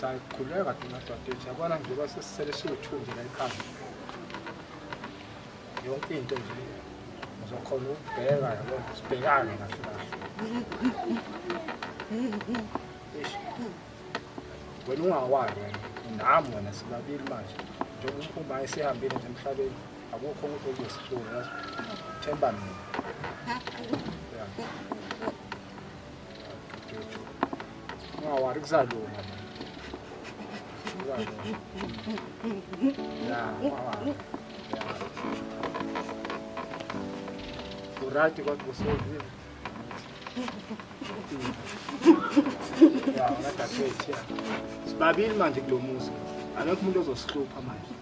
sayikhuleka thina dadethu yabona njengoba sesisele siwuthunje la ekhaya yonke into nje uzokhona ukubheka yabona sibhekane kahle kahle wena ungawazi wena nami wena sibabili manje njengoba uphuma esihambile nje emhlabeni akukho umuntu oyesihluku yazi themba mina ungawari kuzalunga urati kwati kusevile unadadewethu sibabili manje kulo muzi akekho umuntu ozosihlupha manje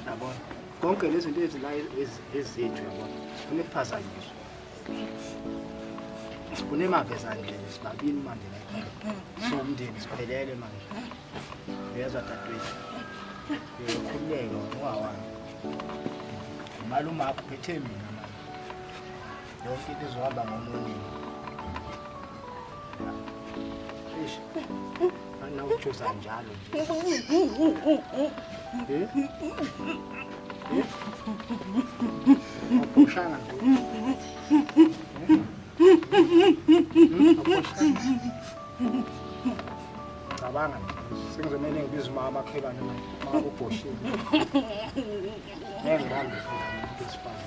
yabona konke lezi zinto ezila ezethu yabona sifuna ukuphazanyiswa sifuna emavezandleni sibabili manje somndeni siphelele manje uyezwa dadewethu ukhululeke ungawani umalumakho uphethe mina manje yonke into izohamba ngomunye ana uchoza njalo nje aposhana cabanga sengizomele ngibize mama akhelwane mama ubhoshile ngihambe ngesifana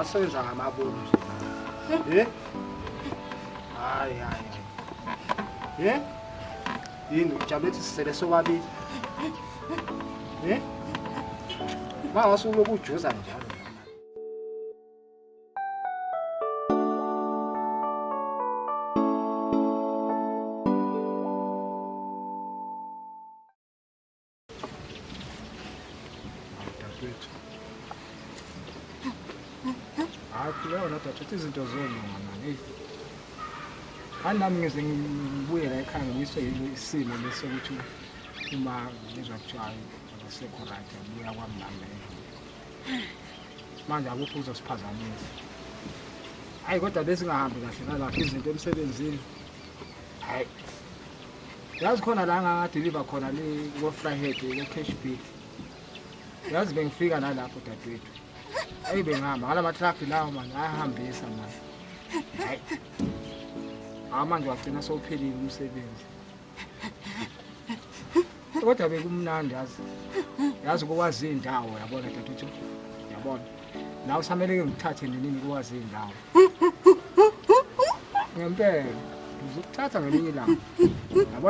asenza ngamabomu nje yini ujabethi sisele sobabili mawasuke kujuza njalo Akuyona tatha izinto zonke manje. Anami ngize ngibuye la ekhaya ngisho isimo lesokuthi uma ngizwa kuthiwa asekho right abuya kwami nami. Manje akukho uzosiphazamisa. Hayi kodwa besingahambi kahle nalapha izinto emsebenzini. Hayi. Yazi khona la ngadeliver khona le ko Fryhead le cash pick. Yazi bengifika nalapho dadewethu. Ayi bengihamba ngala truck lawo manje ayahambisa manje. Hayi. Manje wagcina sowuphelile umsebenzi. Kodwa bekumnandi yazi ukwazi indawo yabona dadewethu. Yabona. La usamele ngithathe nini ukwazi indawo. Ngempela uzokuthatha ngelinye ilanga.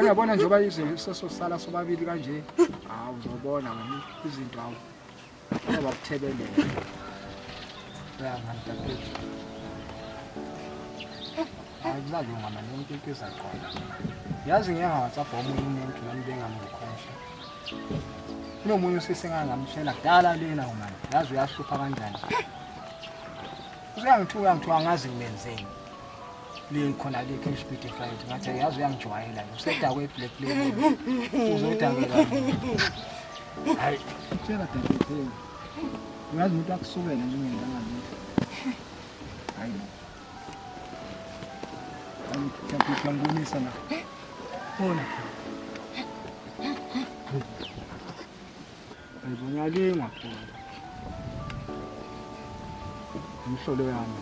Yabona njengoba izinto sosala sobabili kanje. Uzobona ngani izinto awu. Abakuthebelela. Dadewethu. Ayizalunga manje yonke into ezakhona. Yazi ngeke WhatsApp omunye umuntu nami bengamkhosha. Kunomunye usesengangamshela kudala lena manje. Yazi uyahlupha kanjani. Uyangithuka angazi ngimenzeni. Le khona le cash speed flight ngathi yazi uyangijwayela nje. Useda kwe black label. Uzodakela. Hayi, tshela dadewethu. Uyazi umuntu akusukela nje ngengane. Hayi. Ngiyakubonisa na. Bona. Ngiyalingwa phela. Umhlolo yami.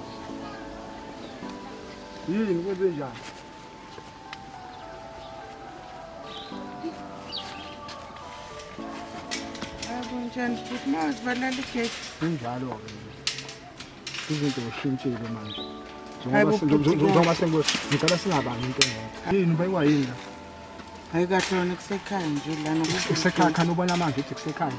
Yini ngikwenze njani? Abunjani futhi mazivalala igate. Kunjalo ke. Izinto zishintshile manje. Njengoba ngicela singabani into engekho. Yini bayikwa yini la? Hayi kahle wona kusekhaya nje lana kusekhaya khani ubona manje ukuthi kusekhaya.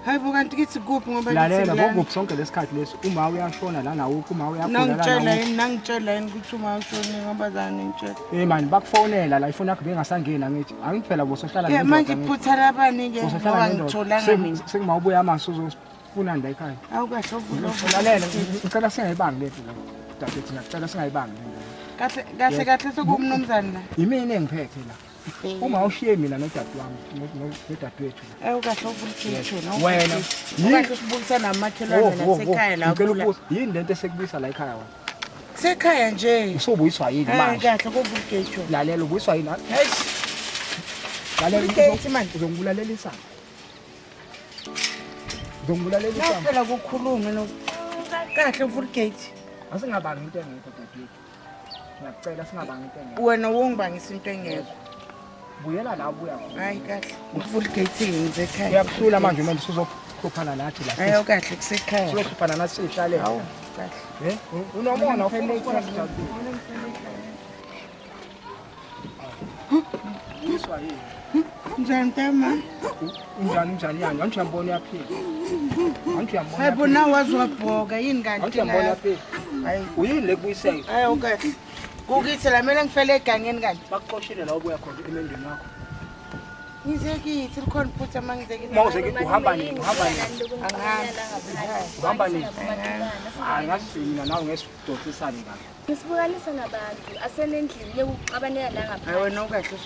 Hayi bo kanti kithi kuphi ngoba lalela ngokuphi sonke lesikhathi lesi uma uyashona lana ukho uma uyagula lana nangitshela yini ukuthi uma ushone ngoba zani ngitshela man bakufonela la ifoni yakho bengasangena ngithi angiphela bosohlala ngendodana manje iphutha labani ke ngoba ngitholanga mina sengima ubuya amase uzofuna nda ekhaya awukahle uvula lalela ngicela singayibanga lethu la dadethu ngicela singayibanga kahle sokumnumzana la yimini engiphethe la uma ushiye mina nodade wami nodadewethu Awukahle uvulikethi wena ukahle usibukisa namakhelwane nasekhaya lapho yini lento esekubuyisa la ekhaya wena sekhaya nje usobuyiswa yini manje kahle kuvulikethi lalela ubuyiswa yini lalela uzongibulalelisa phela kukhulunywa kahle uvulikethi asingabangi into engekho dadewethu ngiyacela singabangi into engekho wena wongibangisa into engekho buyela la ubuya khona hayi kahle uvulikethi ngize ekhaya uyakuhlula manje manje sizokhuphana nathi la hayi kahle kusekhaya sizokhuphana nathi sihlale hawu kahle unomona ufuna ukujabula Yiswa yini njani tama njani yani antu yambona yaphila antu yambona hayi bona wazwabhoka yini kanti antu yambona yaphila hayi uyini lekubuyisela hayi kahle kukithi la mina ngifele egangeni kanti bakuxoshile la ubuya khona emendweni wakho ngizekithi likhona futhi amangizekithi mawuzekithi uhamba nini uhamba nini hayi ngathi mina nawe ngesidodisane kahle ngisibukanisa nabantu asenendlini yokuxabanela la ngapha hayi wena ukahle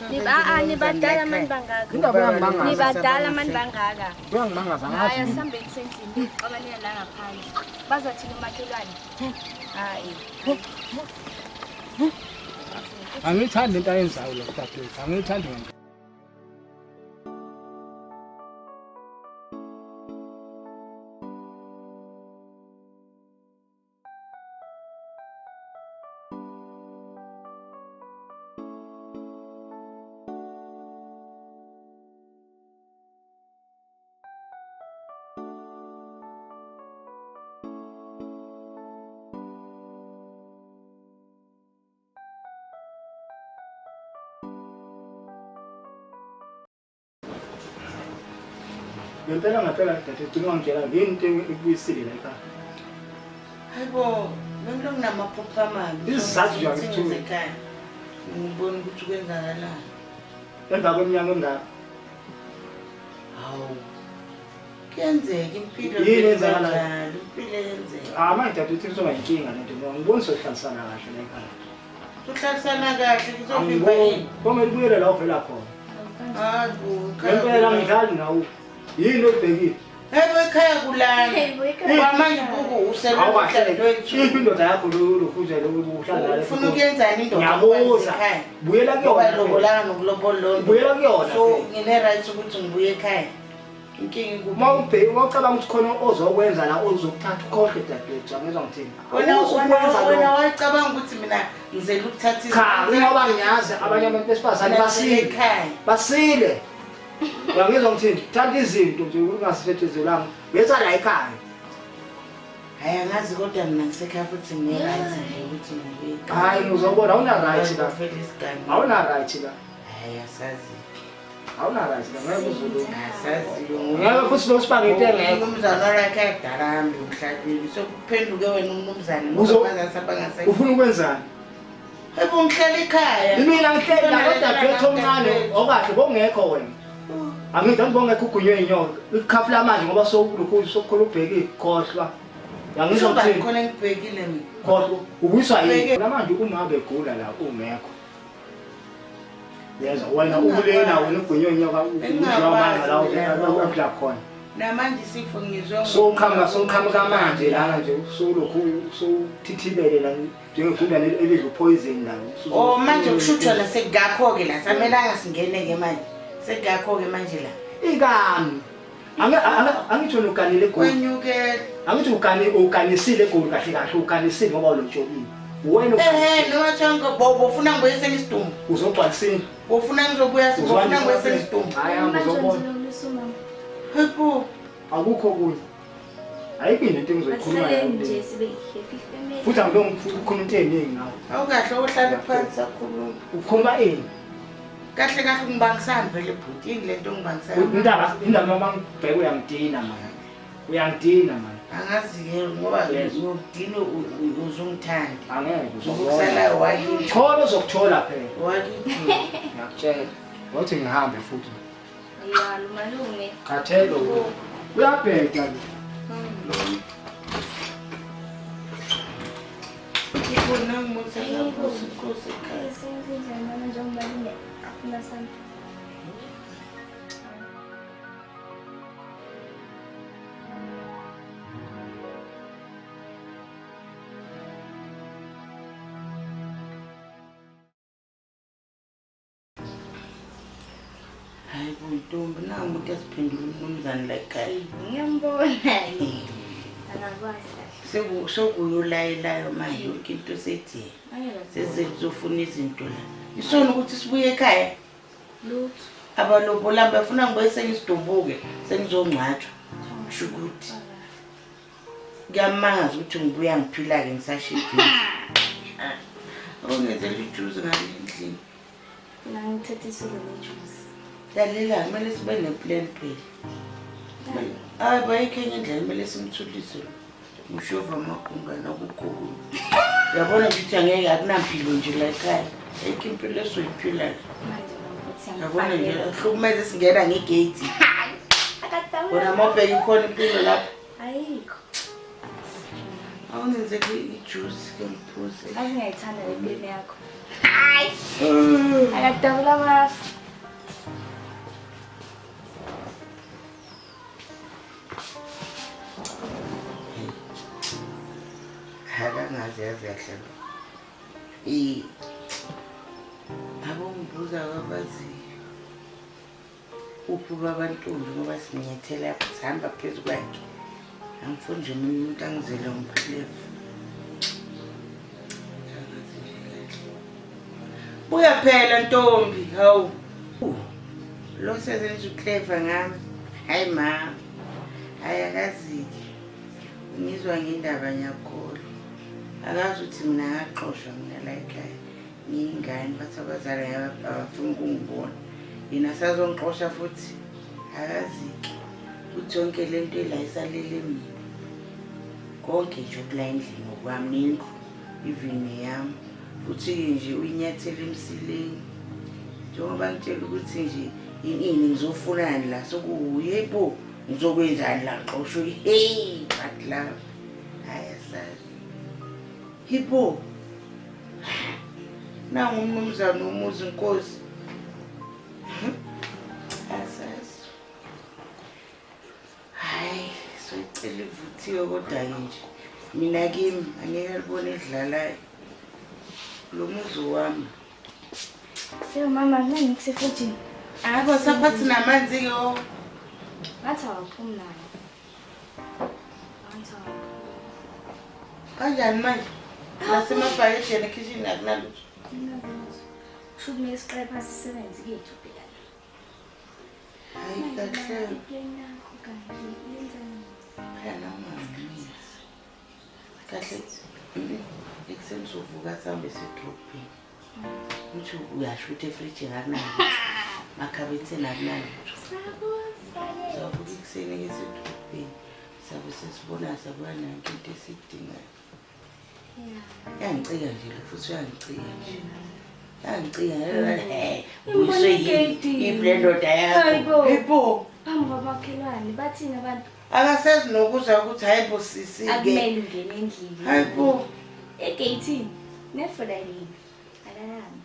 nibadala mani bangaka nibadala mani bangaka uyangimangaza ngathi hayi asihambeni sendlini yokuxabanela la ngaphandle bazathina umakhelwane hayi angithandi into ayenzayo lo dadewethu angithandi wena ngempela ngaphela dadewethu ungangitshela yini into ekubuyisile la ekhaya hayibo nento nginamaphupho amanje Isizathu nje angithuli. ekhaya ngibona ukuthi kwenzakalani emva kweminyaka engaka hawu kuyenzeka impilo Yini enzakalayo? impilo yenzeka manje dadewethu kuzoba yinkinga lento ngoba ngiboni sohlalisana kahle la ekhaya kuhlalisana kahle kuzofika yini komele ubuyele la uvela khona hayibo ngempela ngidlali nawe yini obhekile hayibo ekhaya kulana kwamanje buku usebenza indoda yakho lokhuze lokuhlala la ufuna ukuyenzani indoda ngiyabuza ekhaya buyela ngoba kuyona lobolana nokulobolona buyela kuyona so ngine right ukuthi ngibuye ekhaya inkingi kubi mawucabanga ukuthi khona ozokwenza la ozokuthatha ukhohle dadewethu angezwa ngithini wena wacabanga ukuthi mina ngizela ukuthatha cha ngoba ngiyazi abanye abantu besifazane basile ekhaya basile uyangizwa ngithini thatha izinto nje ungasifethezelanga yenza la ekhaya hayi angazi kodwa mina ngisekhaya futhi ngine right ukuthi ngibuye ekhaya hayi uzobona awuna right la Ufela isigani. awuna right la hayi asazi awuna right la ngeke uzulu asazi ngeke futhi losibange into engekho umnumzana wakhe adala hambi umhlabeni sokuphenduke wena umnumzana Uzo- abangasa ufuna ukwenzani hayibo ngihlala ekhaya mina ngihlela la dadewethu omncane okahle bongekho wena angidla ngibongekho ugunywe inyoka ikhafu lamanje ngoba sokukhulu ubhekile khohlwa yangizwa Soba ngithini khona ngibhekile mina khohlwa ubuyiswa yini lamanje uma begula la ungekho yeza wena ubulela wena ugunywe inyoka uzwamanga la uvela khona namanje isifo ngizwa sokuqhamuka manje lana nje solokhu sothithibele la njengegunda elidla upoison la oh manje kushuthwa la sekugakho ke la samelanga singene ke manje sekugakho ke manje la ikani angitsho nokanile egoli kwenyuke angithi ukanisile egoli kahle kahle ukanisile ngoba ulotshobile wena noma thanka bofuna ngibuye sengisidumbu uzogcwalisini bofuna ngizobuya bofuna ngibuye sengisidumbu hayi uzobona hayibo akukho kunye ayikini into engizoyikhuluma nje sibe happy family futhi angilongikhuluma into eningi ngawo awukahle uhlala phansi akhuluma ukhuluma ini kahle kahle ungibangisani phela ibhuti yini lento ungibangisani indaba noma ngibheke uyangidina manje uyangidina manje angazi-ke ngoba ngokudina uzungithanda angeke ukusala wakithi thola ozokuthola phela wakithi ngiyakutshela wathi ngihambe futhi ya lumalume khathelo uyabheka ibona ngimuthe lapho sikhosi ekhaya senze njani manje njengoba Funa sami. Hayi kuntombi na umuntu asiphendula umnumzane la ekhaya. Ngiyambona. Akakwazi kahle. Sokuyolayilayo manje yonke into sethi. Sezizofuna izinto la. Isona ukuthi sibuye ekhaya. Lutho. Abalobola bafuna ngibe sengisidumbuke sengizongcwatshwa. Kusho ukuthi ngiyamangaza ukuthi ngibuya ngiphila ke ngisashidile. Awungenzela ijuice ngalendlini. Mina ngithethe isolo lejuice. Dalela kumele sibe neplan phela. Hayi bayikho enye indlela kumele simthulise lo. Mushova amaqungana kukhulu. Uyabona ukuthi angeke akunampilo nje la ekhaya. Ayikho impilo esoyiphila. Yabona nje hlukumeze singena ngegate. Bona mobheke ikhona impilo lapha. Ayikho. Awungenzeki ijuice ke ngiphuze. Azingayithanda lempilo yakho. Hayi. Akadabula amafu. Akangazi yazi kahle. Abongibuza ababazi. Uphuka abantombi ngoba simenyethela sihamba phezu kwakhe. Angifuni nje umuntu angizele ngiphilefu. Buya phela ntombi, hawu. Lo sezenza uclever ngami. Hayi ma. Hayi akaziki. Ngizwa ngendaba yakho. Akazi ukuthi mina ngaxoshwa mina la ekhaya. Ngiyingane bathi abazali abafuna ukungibona. Yena sazongixosha futhi. Akaziki. Uthi yonke lento la isalele mina. Konke nje ukula endlini okwami nendlu ivini yami. Futhi nje uyinyathela emsileni. Njengoba ngitshela ukuthi nje yini ngizofunani la sokuyebo ngizokwenzani la xosho hey but la ayasazi hipo nangu umnumzana umuzi inkosi ayasazi hayi soyicela ivuthiwe kodwa nje mina kimi angeke alibone edlalayo lo muzi wami. Sio mama nani kusefujini? Abo saphathi namanzi yo. Ngathi awaphumi nayo. Ngathi Kanjani manje? Nasemabhayedeni ekitchen akunalutho. Should me scrape as sisebenzi kethu phela. Hayi kahle. Plena kokanye yenzani? Phela mama. Kahle. Ekuseni sovuka sihambe sidrobheni. Uthi uyasho ukuthi efridge akunalutho. Makhabethi akunalutho. Savuka ekuseni ke sidrobheni. Sabe sesibona sabuya nanto into esidingayo. Yangicika nje futhi uyangicika nje. Yangicika uyise yini iblendoda yakho. Hayibo. Phambi kwamakhelwane bathini abantu? Akasazi nokuza ukuthi hayibo sisi ke. Akumele ungene endlini. Hayibo. Egate nefoda yini? Akalami.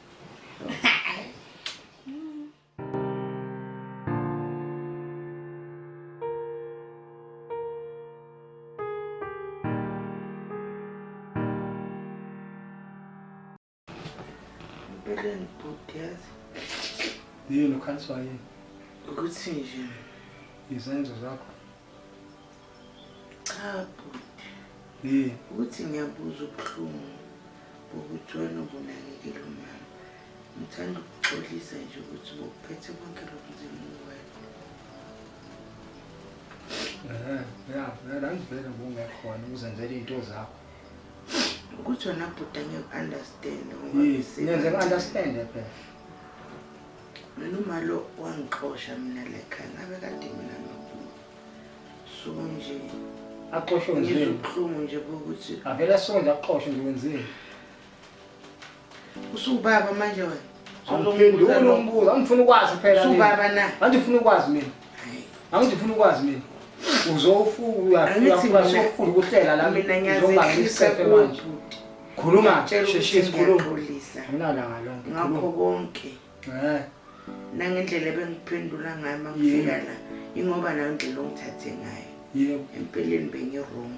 Belen bodiyazi. Yini ukhaniswa yini? Ukuthi nje Izenzo zakho. cha Yini? ukuthi ngiyabuza ubuhlungu ukuthi wena ubunakekile umama. Ngithanda ukuxolisa nje ukuthi bokuphethe konke lokhu nzima wena. La ngivele ngungekhona ukuzenzela izinto zakho. Ukuthi wena bhuti angeke-understand Ngenze ngi-understand phela. mina uma lo wangixosha mina la ekhaya ngabe kade mina nobhuti so nje Aqoshwe wenzeni? ngizobuhlungu nje bokuthi Avela sonke aqoshwe nje wenzeni? usubaba manje wena Angiphendula umbuzo, angifuna ukwazi phela. Usubaba na Manje ufuna ukwazi mina. Angithi ufuna ukwazi mina. Uzofuna uyafuna ukuhlela la mina ngiyazehlisa manje. Khuluma, sheshisa khuluma. ngiyaqolisa Unala ngalonke. ngakho konke nangendlela ebengiphendula ngayo mangifika la ingoba nayo indlela ongithathe ngayo yebo empeleni bengi-wrong.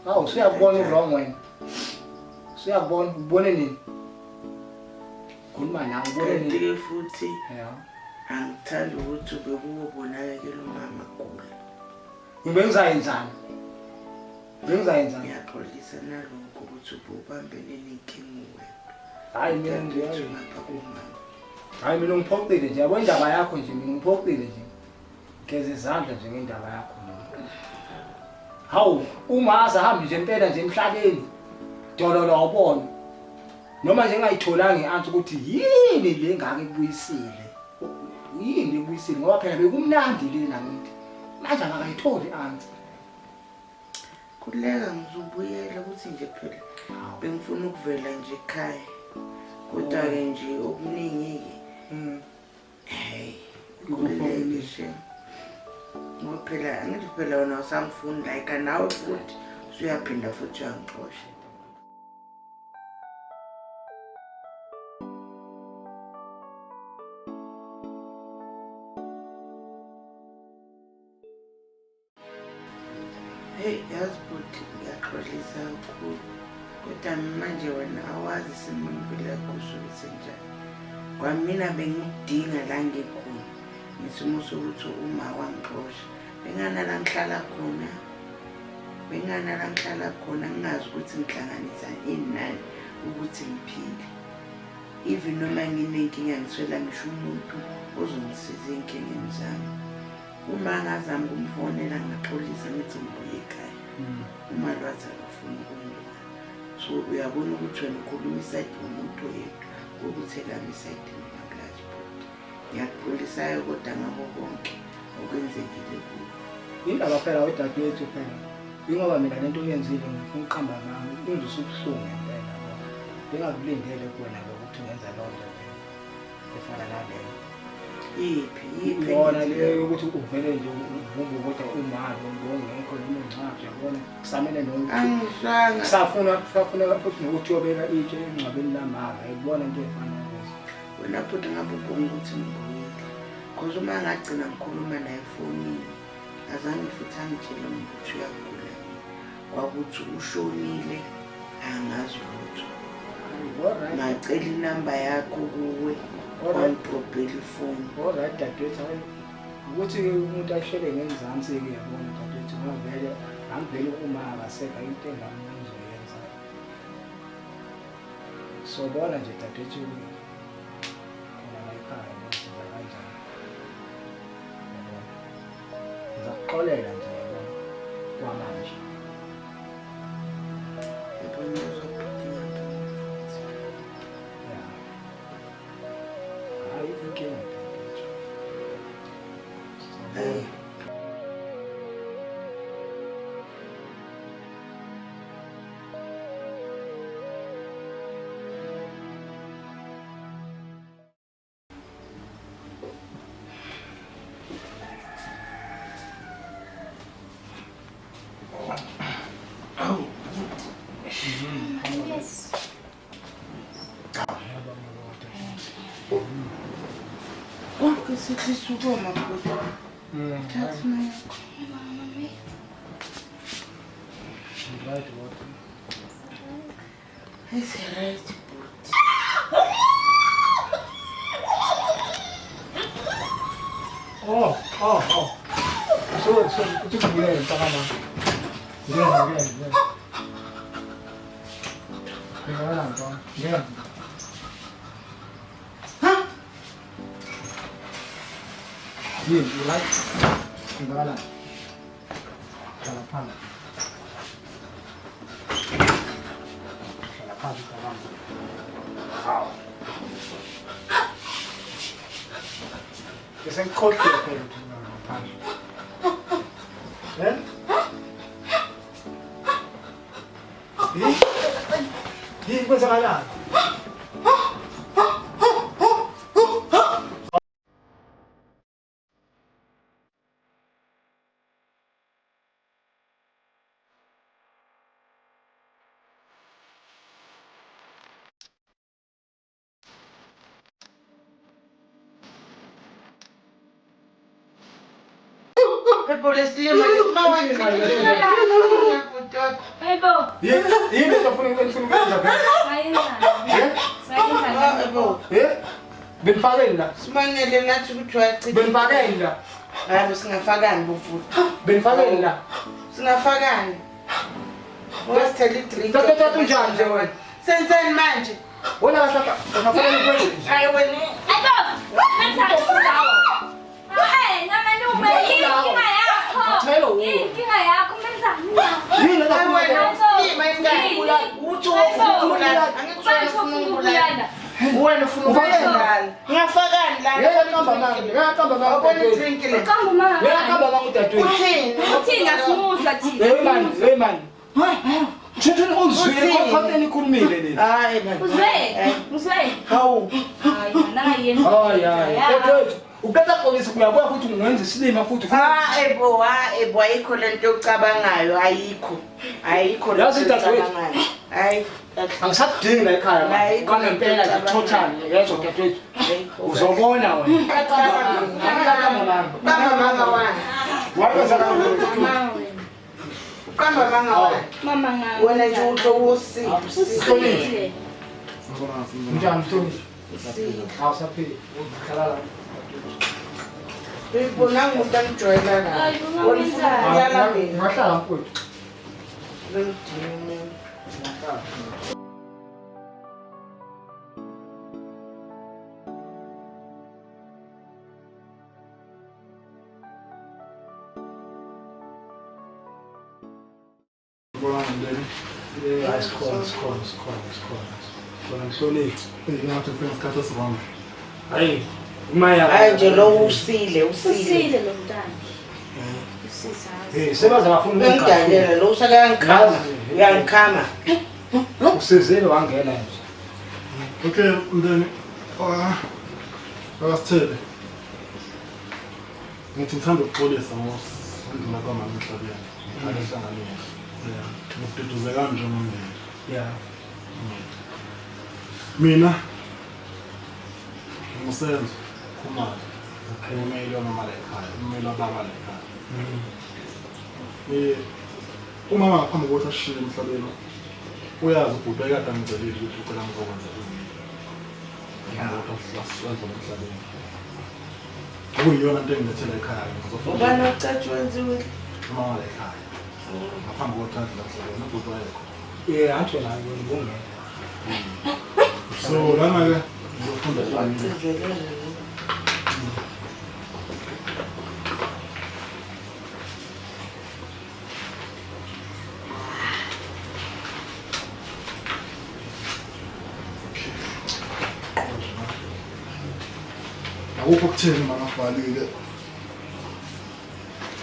hawu siyakubona u-wrong wena siyakubona ubone nini khuluma nawe ubone nini kanti-ke futhi ya angithandi ukuthi ube kuwo bonakekela umama gula bengizayenzani ngiyaxolisa nalokho ukuthi ube ubambene nenkinga wena hayi mina ngapha kumama. hayi mina ngiphoqile nje yabo indaba yakho nje mina ngiphoqile nje ngeze izandla nje ngendaba yakho hawu uma azahambe nje impela nje emhlabeni dololo awubona noma nje ngayitholanga i-answer ukuthi yini le ngake ibuyisile yini ibuyisile ngoba phela bekumnandi le nakithi manje akayitholi i-answer kuleka ngizobuyela ukuthi nje phela bengifuna ukuvela nje ekhaya kodwa-ke nje okuningi-ke hayi kuleke shem ngoba phela angithi phela wena usangifuni like nawe futhi usuyaphinda futhi uyangixosha. Hey yazi futhi ngiyaxolisa kakhulu kodwa manje wena awazi isimo impilo yakho usuke senjani. Kwamina bengidinga la ngikhona ngisimo sokuthi uma wangixosha benganala ngihlala khona ngingazi ukuthi ngihlanganisa ini nani ukuthi ngiphile even noma nginenkinga ngiswela ngisho umuntu ozongisiza ey'nkingeni zami. Uma ngazama ukumfonela ngaxolisa ngithi ngibuye ekhaya uma lwazi akafuni ukungibuka so uyabona ukuthi wena ukhuluma isayidi yomuntu oyedwa ukuthi ekami isayidini lakulazipoti ngiyakuxolisayo kodwa ngabo konke okwenzekile kubo indaba phela wedadewethu phela ingoba mina lento oyenzile ngifuna uqamba ngami ingizwisa ubuhlungu ngempela bengakulindele kuwena lokuthi ungenza loo nto efana naleyo yiphi yona leyo yokuthi uvele nje uvumbe kodwa umali ngongekho noma ungcwabhe yabona kusamele angishanga kusafuna futhi nokuthi uyobeka itshe engcwabeni lamama yibona into efana nalezo wena futhi ngabe ubonga ukuthi ngibuyile because uma ngagcina ngikhuluma naye efonini azange futhi angitshele ukuthi uyagula kwakuthi ushonile angazi lutho ngacela inamba yakho kuwe wangidrobhela ifoni. Alright dadewethu hayi ukuthi umuntu ashele ngenzansi-ke yabona dadewethu ngavele angivele uma akasekho into engamnenzoyenza sobona nje dadewethu khona la ekhaya nokusiza kanjani yabona ngizakuxolela nje yabona kwamanje hayi inkinga dadewethu Hey. Yes. Oh, que c'était souvent ma pote. That's my Mommy. right what It's right. oh so itu kemudian tangan Again. Gimana Anton? Again. Huh? You like? Gimana? Salapan. Salapan di dalam. Wow. It's in cold here. Then? Di ba sa kanya? Phepho lesilima Yini ufuna ukwenza benifakeni la simangele nathi ukuthi wachitha benifakeni la hayi singafakani bufuthu benifakeni la singafakani wasithela idrink tatata unjani nje wena senzeni manje wena kasaka unafuna ukwenza hayi wena wena ufuna ukwenzani ngiyafakani la ngiyaqamba manje ngiyaqamba manje ubona idrink le ngiyaqamba manje udadewethu uthini asimusa thina hey man Children uzwe konke nikhulumile leni hayi man uzwe hawu hayi nayi dadewethu ukhetha polisi kuyabuya futhi ungenza isilima futhi ebo ayikho lento yokucabangayo ayikho Yazi dadewethu. hayi angisadingi la ekhaya kwangempela nje total yezo dadewethu uzobona wena kama mama wani wakwenza kanjani kama mama ngawe wena nje usile njani Tony awusaphili ukhalala Bona ngumuntu angijwayela la. Wona ngahlala mfowethu Hayi umaya manje lo usile lo mntana sebaza bafuna ungidalela lo usakangikhaza uyangikhama usizile wangena nje Okay, mndeni akasithele ngithi ngithanda ukuxolisa ngosindima kwamama emhlabeni alehlanganile ngikududuze kanje nomndeni mina ngimusenzo Khumalo umeli wamama la ekhaya umeli wababa la ekhaya umama ngaphambi kokuthi ashiye emhlabeni uyazi ubhuti ayekade angicelile ukuthi ucela ngizokwenza izinto okuyiyona nto engilethela ekhaya ubani ocathi wenziwe umama la ekhaya ngaphambi kokuthi adlula emhlabeni ubhuti wayekho athi wena ngibongela so lana-ke ngizofunda akukho okutheni mangabhalile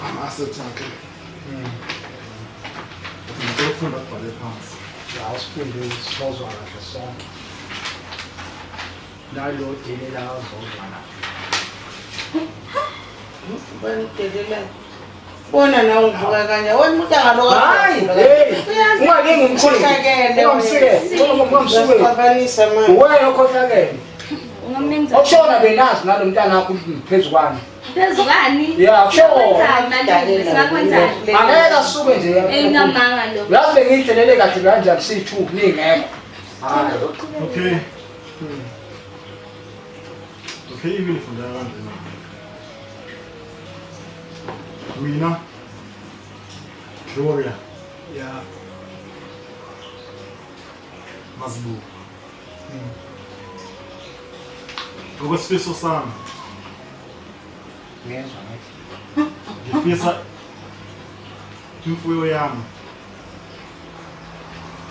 ama-assets akhe ngicela ukufunda kubhale phansi awusifunde sozwa kahle sonke nalo delela azozwa ubani udelela bona nawe uvuka kanje wena umuntu angaloku ungake ngimkhohlakele wena okhohlakele ungamnenza okushona benazi nalo mntana wakho phezu kwami phezukani ya sure singakwenzani angeke asuke nje engamanga lo yazi bengihlelele kahle kanjani sithu ningekho okay okay even if ngiyakwenza mina Gloria Masbu ngokwesifiso sami ngezwa ngifisa imfuyo yami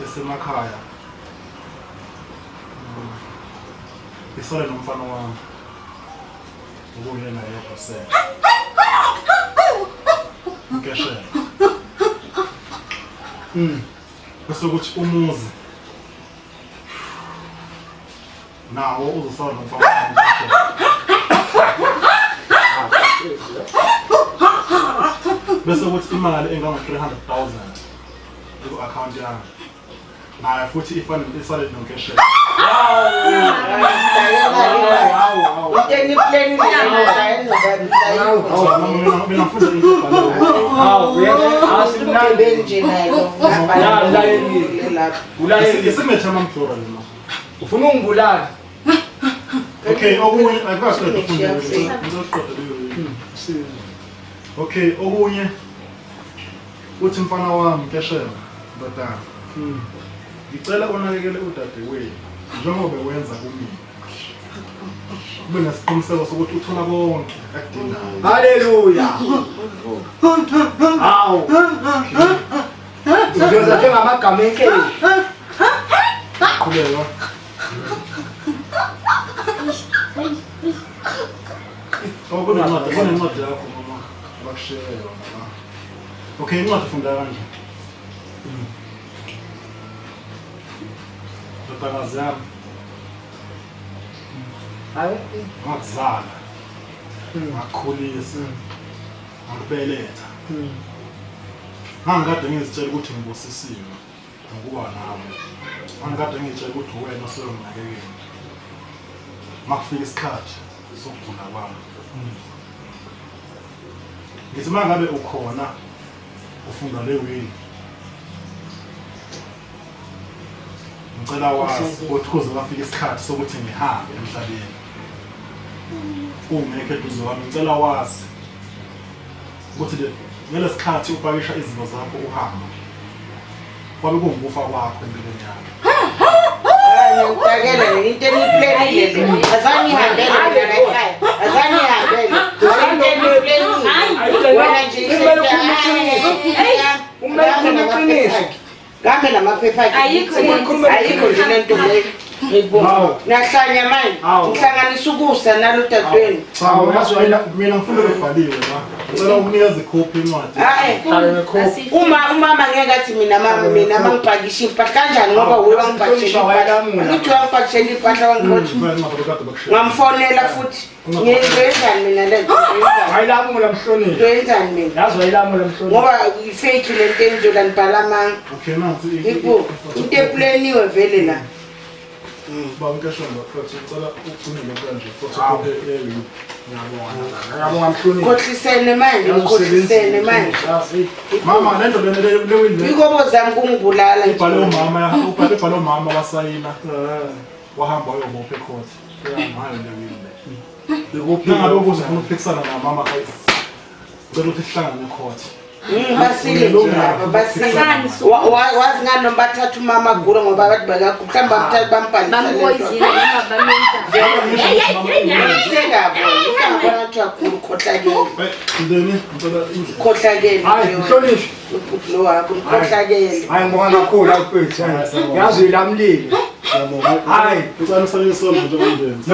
esemakhaya isale nomfana wami ukuyena yedwa sele ngeshela bese kuthi umuzi nawo uzosala nomfana wami bese kuthi imali engama 300,000 ku-account yami naye futhi isale nonkeshe. Mina futhi isimetha amamflora lena. Ufuna ungibulala. Okay, okunye akasiqeda ukufunda. Okay, okunye uthi mfana wami Nkeshela ndodana. Ngicela unakekele udadewethu njengoba wenza kumina. Ube nesiqiniseko sokuthi uthola konke akudingayo. Haleluya. Hawu. Uzoza njengamagama enkele. Qhubeka. Kunencwadi yakho mama abakushiye yona. Okay, incwadi ufunda kanje. Ndodakazi yami. Hayi. Ngakuzala. Ngakukhulisa. Ngakubeletha. Ngangikade ngizitshela ukuthi ngibusisiwe ngokuba nawe. Ngangikade ngitshela ukuthi wena oseyonakekela. Makufika isikhathi sokugula kwami. Ngithi mangabe ukhona ufunda le wini. Ngicela wazi ukuthi kuze kufike isikhathi sokuthi ngihambe emhlabeni. Ungekho eduze kwami ngicela wazi ukuthi ngale sikhathi upakisha izinto zakho uhamba. Kwabe kungukufa kwakho empilweni yakho. Ngiyakela into eniplanile. Azani ihambele mina ekhaya. Azani ihambele. Into eniplanile. Wena nje Kambe namaphepha akhe. Ayikho nje lento leyo. Ngibona. Nahlanya manje. Ngihlanganisa ukusa nalo dadweni. Cha, mina ngifuna ukubhaliwe la. Ngicela ukunikeza ikhophi incwadi. Umama ngeke athi mina mangipakisha impahla kanjani ngoba wewe wangipakisha impahla. Ukuthi wangipakisha impahla wangipakisha. Ngamfonela futhi. Ngiyenzani mina lento? Wayilamula mhlonishwa. Ngiyenzani mina? Yazi wayilamula mhlonishwa. Ngoba ifake lento enjola nibhala manga. Okay, nansi Into eplaniwe vele la. Bankeshela futhi ngicela ukunike kanje futhi konke eyi. Ngiyabonga mhlonishwa. Khohlisene manje, khohlisene manje. Mama lento le wini. Ikobo zami kungibulala nje. Ubhale umama wasayina. Wahamba uyobopha ecourt. Hayo le wini. Nangabe uzofuna ukuphikisana na mama guys. Ngicela ukuthi sihlangane ecourt. Basile lapha basile. Wazi ngani bathatha umama gura ngoba bathi bakakuhlamba bathatha bamphandisa lento. Bampoyizile bamenza. Sekabo, ngibona ukuthi akuru khohlakele. Ndeni ngicela indlela. Khohlakele. Hayi mhlonishwa. Lo wakho khohlakele. Hayi ngibonga kakhulu awuphethe. Yazi uyilamlile. Hayi, ngicela usale isonto nje umndeni.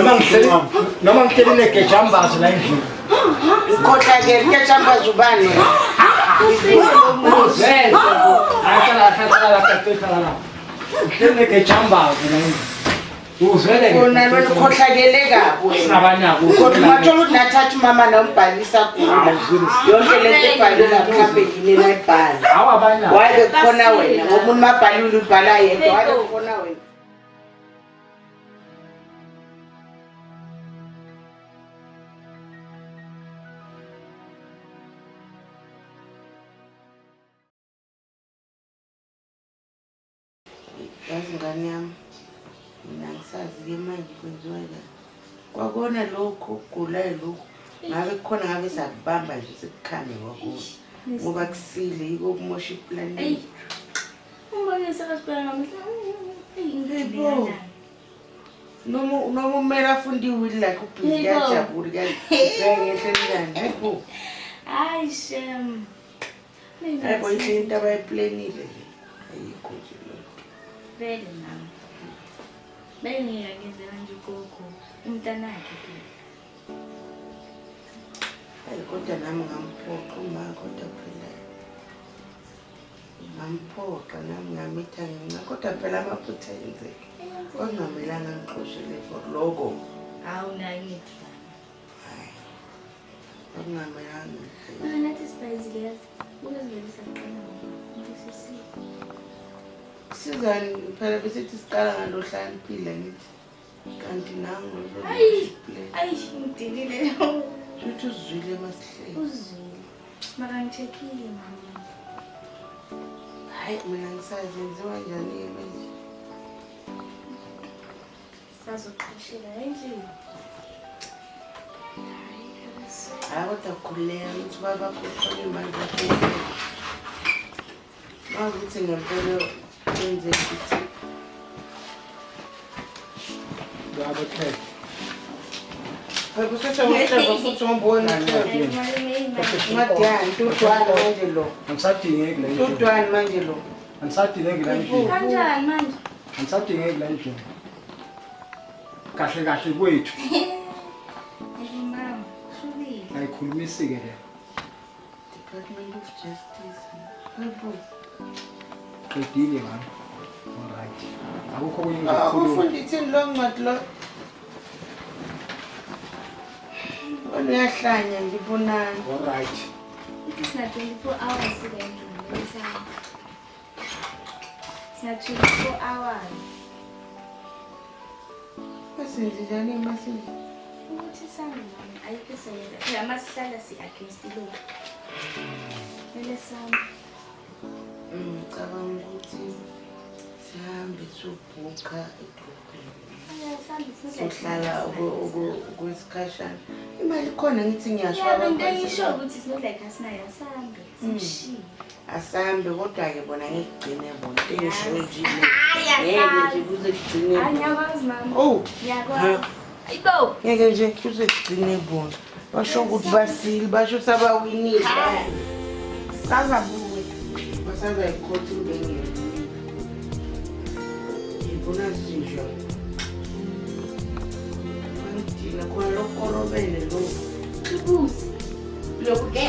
Noma ngitshela negejambazi la endlini. Khohlakele kechamba zubane. Uzela. Ayakala la. Ngitshela negejambazi la endlini. Uzele. Bona lokhohlakele kabo. Abanyako. Kodwa mathola ukuthi nathatha umama nombhalisa kulo. Yonke lento ebhalwe lapha mhlambe yini nayibhala. Hawu abanyako. Wabe khona wena ngoba umuntu mabhalile ubhala yedwa wabe khona wena. Yazi ngani yami. Mina ngisazi-ke manje kwenziwa njani. Kwakona lokhu ukugulayo lokhu. Ngabe kukhona ngabe sakubamba nje sekukhambe kwakona. Ngoba kusile yiko ukumosha iplani. Umbone sekasibheka ngamehlo. Noma umele afunde iwili lakhe ubhizi yajabula kanti njani. Hayibo. Hayi shem. Hayibo into abayiplanile le. Ayikho nje lokho. Vele nami. Bengiyakenzela nje gogo umntanakhe phela. Hayi kodwa nami ngamphoqa uma kodwa phela. Ngamphoqa nami ngamitha ngenxa kodwa phela amaphutha enzeke. Ongamelanga ngixoshele for logo. Hawu nayi ngithi. Hayi. Ongamelanga. Nathi sibhayizile yazi. Ukuzibelisa kuqala ngoba sisi. Sizani phela besithi siqala ngalohlanu phila ngithi. Kanti nangu Ayi, ngidilile. Uthi uzwile masihleli. Uzwile. Mara ngicheckile mama. Hayi mina ngisazi yenziwa njani manje. Sazoqashela endlini. Hayi kodwa khuleka ukuthi babakho uthola imali zakho. Makuthi ngempela yenze ukuthi Baba Clay. phela usesewuhleva futhi ngombona ngadiyani tutwana manje lo. Angisadingeki la endlini. Tutwana manje lo. Angisadingeki la endlini. Kanjani manje? Angisadingeki la endlini. Kahle kahle kwethu. Ayi mama, shubile. Ayikhulumisike le. Department of Justice. Hayibo. Qedile mama. Alright. Akukho kwenye ukukhuluma. Ufunda ithini lo ncwadi lo? Wena uyahlanya ngibonani. Alright. It is not 24 hours endlini. It's not 24 hours. Masenze njani masenze? Ukuthi sami mama, ayikho seyenza. Phela masihlala si-against law. Mele sami. Ngicabanga ukuthi sihambe sobhuka edrobheni. Sohlala okwesikhashana. Imali khona ngithi ngiyasho Yeah, but then you sure ukuthi it's not like asinayo asambe. Simshiye. asambe kodwa-ke bona ngekugcine bona engishojile Hayi, ngeke asazi. nje kuze kugcine Hayi, bona. ngiyakwazi mama. Oh, Ngiyakwazi. Ayibo. ngeke nje kuze kugcine bona basho ukuthi basile basho ukuthi abawinile sazabuwe basaza yikhotha ingengelo yibona zinjwa angidina khona lokorobele lo Ubuzi. lokhu ke